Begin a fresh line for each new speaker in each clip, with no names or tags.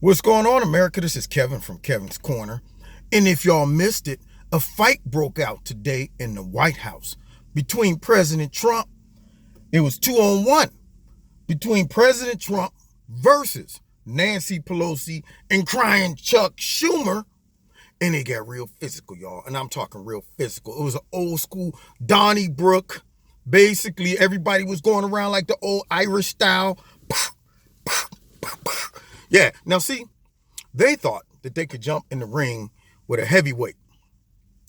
What's going on, America? This is Kevin from Kevin's Corner. And if y'all missed it, a fight broke out today in the White House between President Trump. It was 2-on-1 between President Trump versus Nancy Pelosi and crying Chuck Schumer. And it got real physical, y'all. And I'm talking real physical. It was an old school Donnybrook. Basically, everybody was going around like the old Irish style. Yeah, now see, they thought that they could jump in the ring with a heavyweight.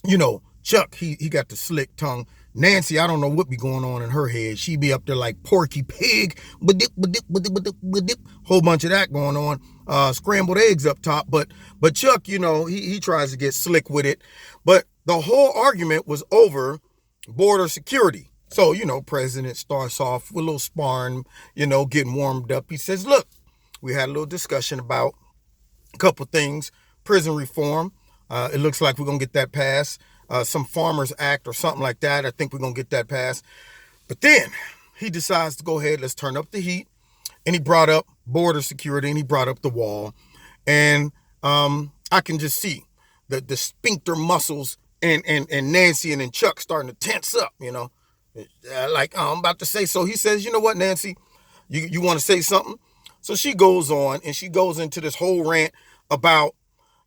You know, Chuck, he got the slick tongue. Nancy, I don't know what be going on in her head. She be up there like Porky Pig, whole bunch of that going on. Scrambled eggs up top, but Chuck, you know, he tries to get slick with it. But the whole argument was over border security. So, you know, President starts off with a little sparring, you know, getting warmed up. He says, look, we had a little discussion about a couple things. Prison reform. It looks like we're going to get that passed. Some Farmers Act or something like that. I think we're going to get that passed. But then he decides to go ahead. Let's turn up the heat. And he brought up border security and he brought up the wall. And I can just see the sphincter muscles and Nancy and then Chuck starting to tense up, you know. Like I'm about to say. So he says, you know what, Nancy, you want to say something? So she goes on and she goes into this whole rant about,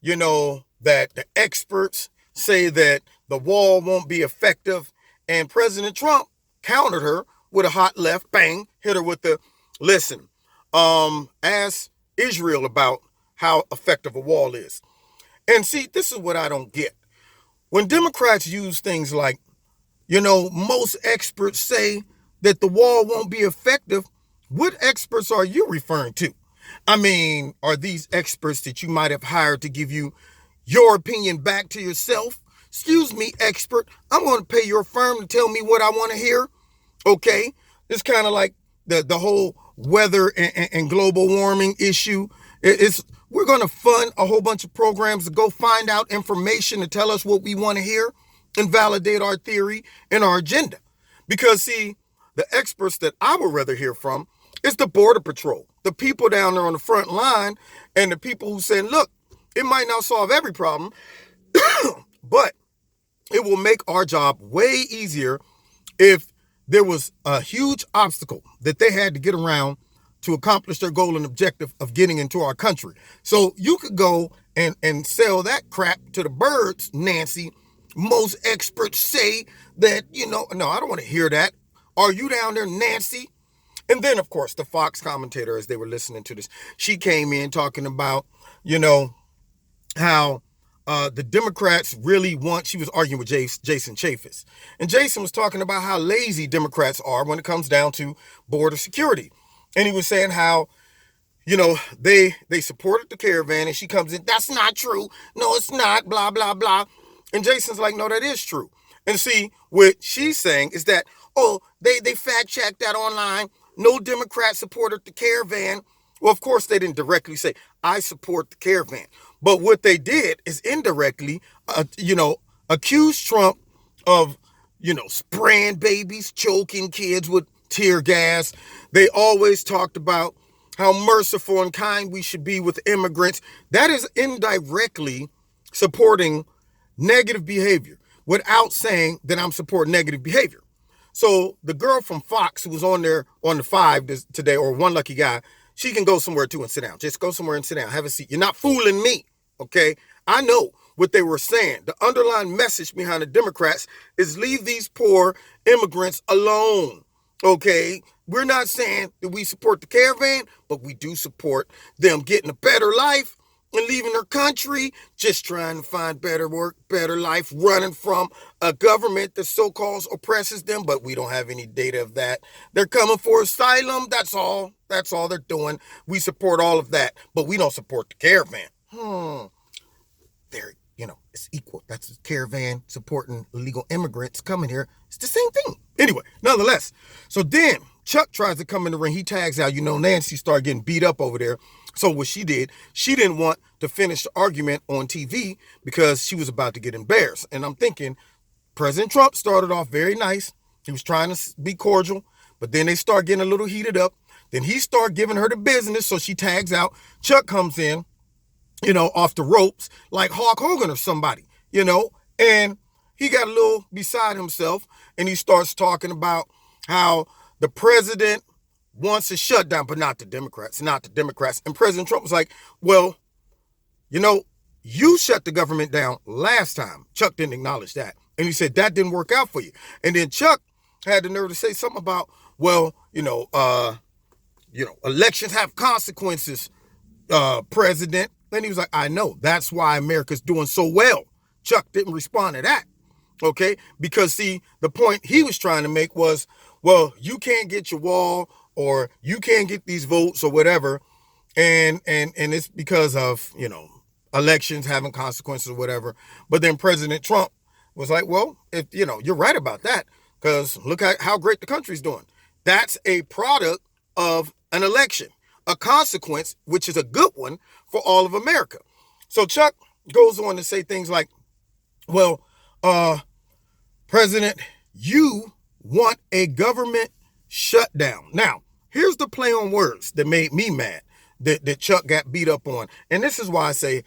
you know, that the experts say that the wall won't be effective. And President Trump countered her with a hot left, bang, hit her with the, listen, ask Israel about how effective a wall is. And see, this is what I don't get. When Democrats use things like, you know, most experts say that the wall won't be effective, what experts are you referring to? I mean, are these experts that you might have hired to give you your opinion back to yourself? Excuse me, expert, I'm going to pay your firm to tell me what I want to hear. Okay, it's kind of like the whole weather and global warming issue. We're going to fund a whole bunch of programs to go find out information to tell us what we want to hear and validate our theory and our agenda. Because, see, the experts that I would rather hear from is the Border Patrol, the people down there on the front line, and the people who saying, look, it might not solve every problem, but it will make our job way easier if there was a huge obstacle that they had to get around to accomplish their goal and objective of getting into our country. So you could go and sell that crap to the birds, Nancy. Most experts say that, you know, no, I don't want to hear that. Are you down there, Nancy? And then, of course, the Fox commentator, as they were listening to this, she came in talking about, you know, how the Democrats really want, she was arguing with Jason Chaffetz. And Jason was talking about how lazy Democrats are when it comes down to border security. And he was saying how, you know, they supported the caravan, and she comes in, that's not true. No, it's not, blah, blah, blah. And Jason's like, no, that is true. And see, what she's saying is that, oh, they fact checked that online. No Democrat supported the caravan. Well, of course, they didn't directly say, I support the caravan. But what they did is indirectly, you know, accuse Trump of, you know, spraying babies, choking kids with tear gas. They always talked about how merciful and kind we should be with immigrants. That is indirectly supporting negative behavior without saying that I'm supporting negative behavior. So the girl from Fox who was on there on the 5 today, or One Lucky Guy, she can go somewhere too and sit down. Just go somewhere and sit down. Have a seat. You're not fooling me, okay? I know what they were saying. The underlying message behind the Democrats is leave these poor immigrants alone, okay? We're not saying that we support the caravan, but we do support them getting a better life and leaving their country, just trying to find better work, better life, running from a government that so-called oppresses them, but we don't have any data of that. They're coming for asylum, that's all. That's all they're doing. We support all of that, but we don't support the caravan. There, you know, it's equal. That's the caravan supporting illegal immigrants coming here. It's the same thing. Anyway, nonetheless, so then Chuck tries to come in the ring. He tags out, you know, Nancy started getting beat up over there. So what she did, she didn't want to finish the argument on TV because she was about to get embarrassed. And I'm thinking, President Trump started off very nice. He was trying to be cordial, but then they start getting a little heated up. Then he started giving her the business, so she tags out. Chuck comes in, off the ropes like Hulk Hogan or somebody, and he got a little beside himself and he starts talking about how the president wants a shutdown, but not the Democrats, not the Democrats. And President Trump was like, well, you shut the government down last time. Chuck didn't acknowledge that. And he said that didn't work out for you. And then Chuck had the nerve to say something about, well, elections have consequences, president. And he was like, I know. That's why America's doing so well. Chuck didn't respond to that. Okay? Because, see, the point he was trying to make was, well, you can't get your wall or you can't get these votes or whatever. And it's because of, elections having consequences or whatever. But then President Trump was like, well, if, you're right about that, because look at how great the country's doing. That's a product of an election, a consequence, which is a good one for all of America. So Chuck goes on to say things like, well, President, you want a government shutdown. Now, here's the play on words that made me mad, that Chuck got beat up on. And this is why I say,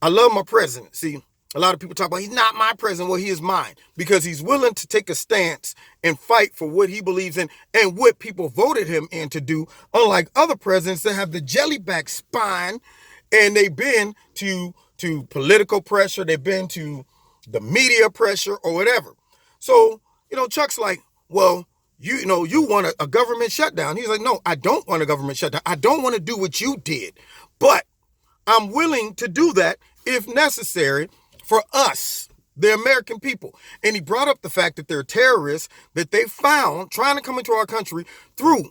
I love my president. See, a lot of people talk about he's not my president. Well, he is mine, because he's willing to take a stance and fight for what he believes in and what people voted him in to do, unlike other presidents that have the jellyback spine and they've been to political pressure, they've been to the media pressure or whatever. So, Chuck's like, well, you want a government shutdown. He's like, no, I don't want a government shutdown. I don't want to do what you did, but I'm willing to do that if necessary for us, the American people. And he brought up the fact that there are terrorists that they found trying to come into our country through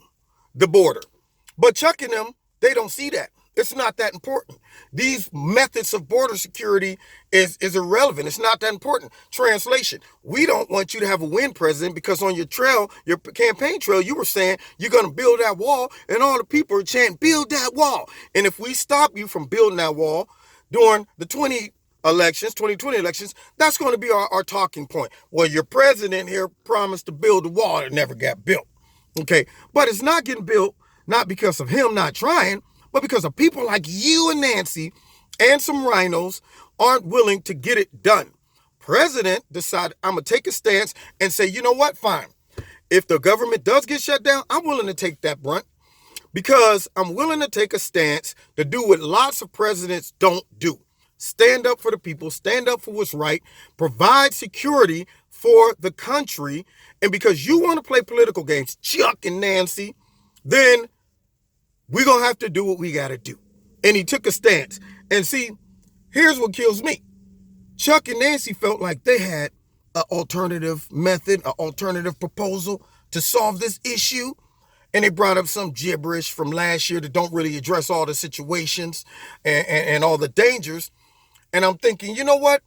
the border. But Chuck and them, they don't see that. It's not that important. These methods of border security is irrelevant. It's not that important. Translation: we don't want you to have a win president because on your trail, your campaign trail, you were saying you're going to build that wall and all the people are chanting, build that wall. And if we stop you from building that wall during the 2020 elections, that's going to be our talking point. Well, your president here promised to build a wall that never got built. Okay, but it's not getting built, not because of him not trying, but because of people like you and Nancy and some rhinos aren't willing to get it done. President decided, I'm going to take a stance and say, you know what, fine. If the government does get shut down, I'm willing to take that brunt, because I'm willing to take a stance to do what lots of presidents don't do. Stand up for the people, stand up for what's right, provide security for the country. And because you want to play political games, Chuck and Nancy, then we're going to have to do what we got to do. And he took a stance. And see, here's what kills me. Chuck and Nancy felt like they had an alternative method, an alternative proposal to solve this issue. And they brought up some gibberish from last year that don't really address all the situations and all the dangers. And I'm thinking, you know what?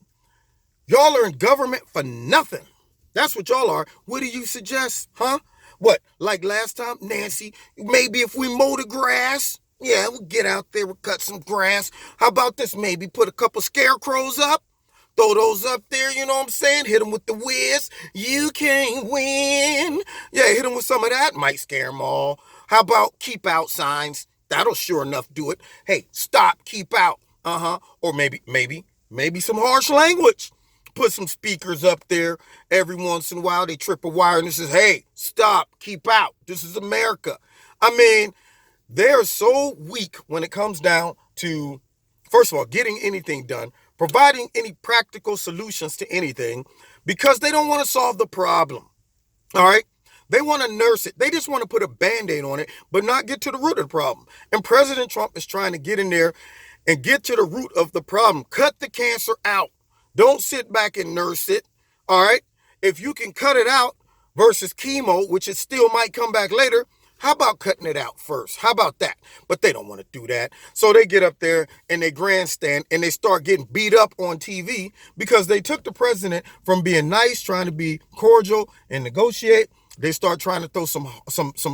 Y'all are in government for nothing. That's what y'all are. What do you suggest, huh? What, like last time, Nancy, maybe if we mow the grass, yeah, we'll get out there, we'll cut some grass. How about this? Maybe put a couple scarecrows up, throw those up there, you know what I'm saying? Hit them with the whiz. You can't win. Yeah, hit them with some of that. Might scare them all. How about keep out signs? That'll sure enough do it. Hey, stop, keep out. Or maybe some harsh language. Put some speakers up there every once in a while. They trip a wire and it says, hey, stop, keep out. This is America. I mean, they're so weak when it comes down to, first of all, getting anything done, providing any practical solutions to anything, because they don't want to solve the problem. All right? They want to nurse it. They just want to put a Band-Aid on it, but not get to the root of the problem. And President Trump is trying to get in there and get to the root of the problem. Cut the cancer out. Don't sit back and nurse it, all right? If you can cut it out versus chemo, which it still might come back later, how about cutting it out first? How about that? But they don't want to do that. So they get up there and they grandstand and they start getting beat up on TV because they took the president from being nice, trying to be cordial and negotiate. They start trying to throw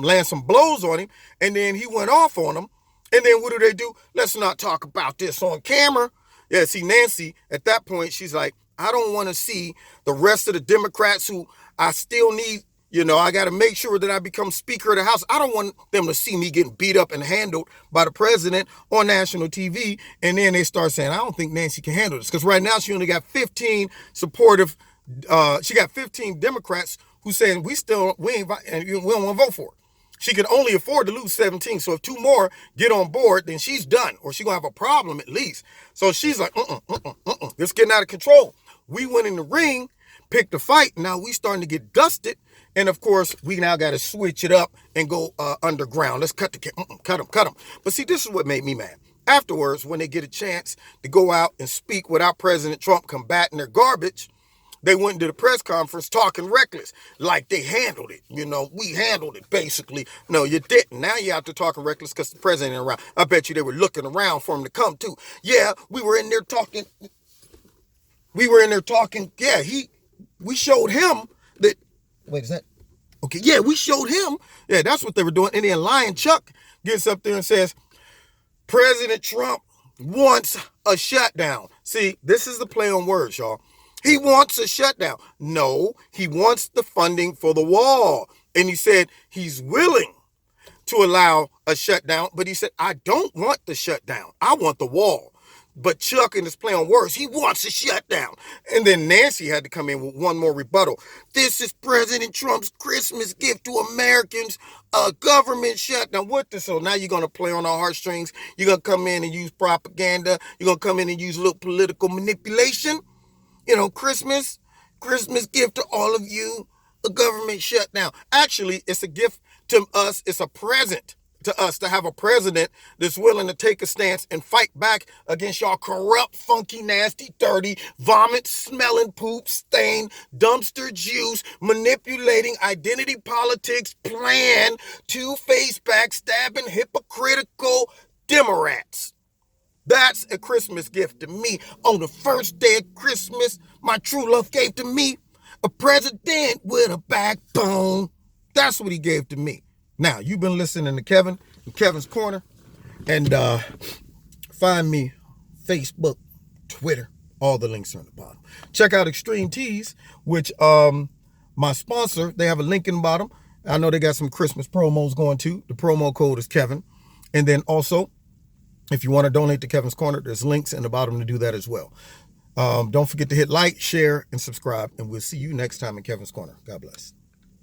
land some blows on him, and then he went off on them. And then what do? Let's not talk about this on camera. Yeah, see, Nancy, at that point, she's like, I don't want to see the rest of the Democrats who I still need You know, I got to make sure that I become Speaker of the House. I don't want them to see me getting beat up and handled by the president on national TV. And then they start saying, I don't think Nancy can handle this. Because right now she only got 15 supportive, she got 15 Democrats who saying we don't want to vote for her. She could only afford to lose 17. So if two more get on board, then she's done. Or she's going to have a problem at least. So she's like, this is getting out of control. We went in the ring, picked a fight. Now we starting to get dusted. And of course, we now got to switch it up and go underground. Let's cut them. But see, this is what made me mad. Afterwards, when they get a chance to go out and speak without President Trump combating their garbage, they went into the press conference talking reckless, like they handled it. You know, we handled it, basically. No, you didn't. Now you're out there talking reckless because the president ain't around. I bet you they were looking around for him to come, too. Yeah, we were in there talking. Yeah, we showed him that. Wait, is that? Okay, yeah, we showed him. Yeah, that's what they were doing. And then Lion Chuck gets up there and says, President Trump wants a shutdown. See, this is the play on words, y'all. He wants a shutdown. No, he wants the funding for the wall. And he said he's willing to allow a shutdown, but he said, I don't want the shutdown. I want the wall. But Chuck, in his play on words, he wants a shutdown. And then Nancy had to come in with one more rebuttal. This is President Trump's Christmas gift to Americans, a government shutdown. What the? So now you're going to play on our heartstrings. You're going to come in and use propaganda. You're going to come in and use a little political manipulation. You know, Christmas gift to all of you, a government shutdown. Actually, it's a gift to us. It's a present to us to have a president that's willing to take a stance and fight back against y'all corrupt, funky, nasty, dirty, vomit-smelling, poop-stained, dumpster juice, manipulating identity politics, plan, two-faced, backstabbing, hypocritical Democrats. That's a Christmas gift to me. On the first day of Christmas, my true love gave to me a president with a backbone. That's what he gave to me. Now, you've been listening to Kevin in Kevin's Corner. And find me Facebook, Twitter. All the links are on the bottom. Check out Extreme Tees, which my sponsor, they have a link in the bottom. I know they got some Christmas promos going too. The promo code is Kevin. And then also, if you want to donate to Kevin's Corner, there's links in the bottom to do that as well. Don't forget to hit like, share, and subscribe. And we'll see you next time in Kevin's Corner. God bless.